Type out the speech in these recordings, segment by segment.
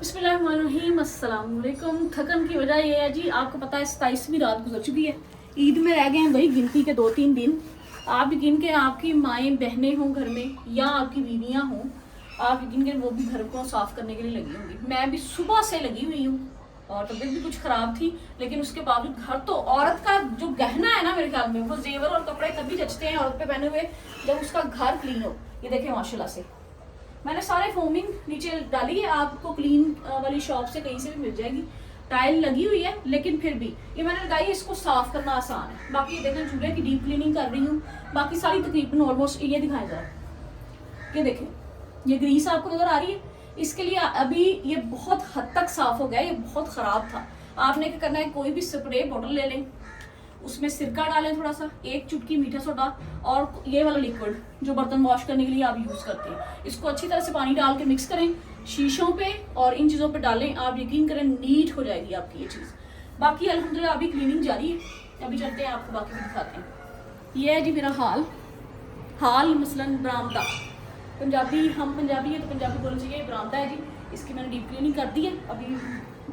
बिस्मिल्लाहिर्रहमानिर्रहीम, अस्सलाम वालेकुम। थकन की वजह यह है जी, आपको पता है 27वीं रात गुजर चुकी है। ईद में रह गए हैं वही गिनती के 2-3 दिन। आप यकीन के आपकी माएँ बहनें हों घर में या आपकी बीवियाँ हों, आप यकीन के वो भी घर को साफ़ करने के लिए लगी होंगी। मैं भी सुबह से लगी हुई हूँ और तबीयत भी कुछ ख़राब थी, लेकिन उसके बावजूद घर तो औरत का जो गहना है ना, मेरे ख्याल में वो जेवर और कपड़े तभी जचते हैं औरत पे पहने हुए जब उसका घर क्लीन हो। ये देखें माशाल्लाह से मैंने सारे फोमिंग नीचे डाली है, आपको क्लीन वाली शॉप से कहीं से भी मिल जाएगी। टाइल लगी हुई है लेकिन फिर भी ये मैंने लगाई है, इसको साफ करना आसान है। बाकी ये देखें चूल्हे की डीप क्लीनिंग कर रही हूँ, बाकी सारी तकरीबन ऑलमोस्ट। ये दिखाया जा रहा है, ये देखें ये ग्रीस आपको नजर आ रही है। इसके लिए अभी ये बहुत हद तक साफ हो गया, ये बहुत खराब था। आपने क्या करना है, कोई भी स्प्रे बॉटल ले लें, उसमें सिरका डालें थोड़ा सा, एक चुटकी मीठा सोडा और ये वाला लिक्विड जो बर्तन वॉश करने के लिए आप यूज़ करते हैं, इसको अच्छी तरह से पानी डाल के मिक्स करें शीशों पे और इन चीज़ों पे डालें। आप यकीन करें नीट हो जाएगी आपकी ये चीज़। बाकी अल्हम्दुलिल्लाह अभी क्लीनिंग जारी है, अभी चलते हैं आपको बाकी भी दिखाते हैं। ये है जी मेरा हाल मसलन बरामदा। पंजाबी, हम पंजाबी है तो पंजाबी बोलना चाहिए। बरामदा है जी, इसकी मैंने डीप क्लीनिंग कर दी है। अभी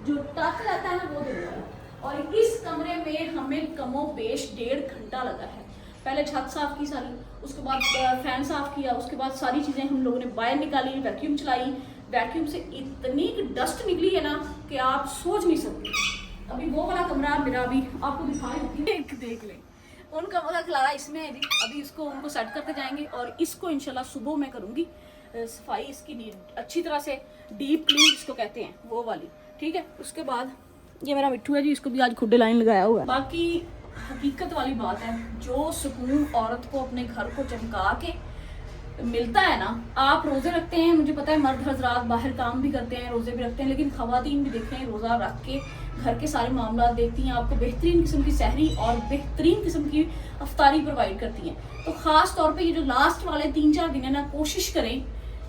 जो टच रहता है ना वो दे रहा है। और इस कमरे में हमें कमो बेश 1.5 घंटा लगा है। पहले छत साफ की सारी, उसके बाद फैन साफ किया, उसके बाद सारी चीज़ें हम लोगों ने बाहर निकाली, वैक्यूम चलाई। वैक्यूम से इतनी डस्ट निकली है ना कि आप सोच नहीं सकते। अभी वो वाला कमरा मेरा अभी आपको दिखाई देख लें, उन कमरों का खिलारा इसमें है जी। अभी इसको उनको सेट करते जाएंगे और इसको इंशाल्लाह सुबह मैं करूँगी सफाई इसकी अच्छी तरह से, डीप क्लीन जिसको कहते हैं वो वाली, ठीक है। उसके बाद ये मेरा मिट्टू है जी, इसको भी आज खुडे लाइन लगाया हुआ है। बाकी हकीकत वाली बात है, जो सुकून औरत को अपने घर को चमका के मिलता है ना। आप रोजे रखते हैं, मुझे पता है मर्द हजरात बाहर काम भी करते हैं, रोजे भी रखते हैं, लेकिन खवातीन भी देखें रोज़ा रख के घर के सारे मामला देखती हैं, आपको बेहतरीन किस्म की सहरी और बेहतरीन किस्म की अफ्तारी प्रोवाइड करती हैं। तो ख़ास तौर पे ये जो लास्ट वाले 3-4 दिन है ना, कोशिश करें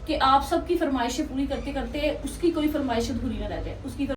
कि आप सबकी फरमाइशें पूरी करते करते उसकी कोई फरमाइश अधूरी ना रह जाए। उसकी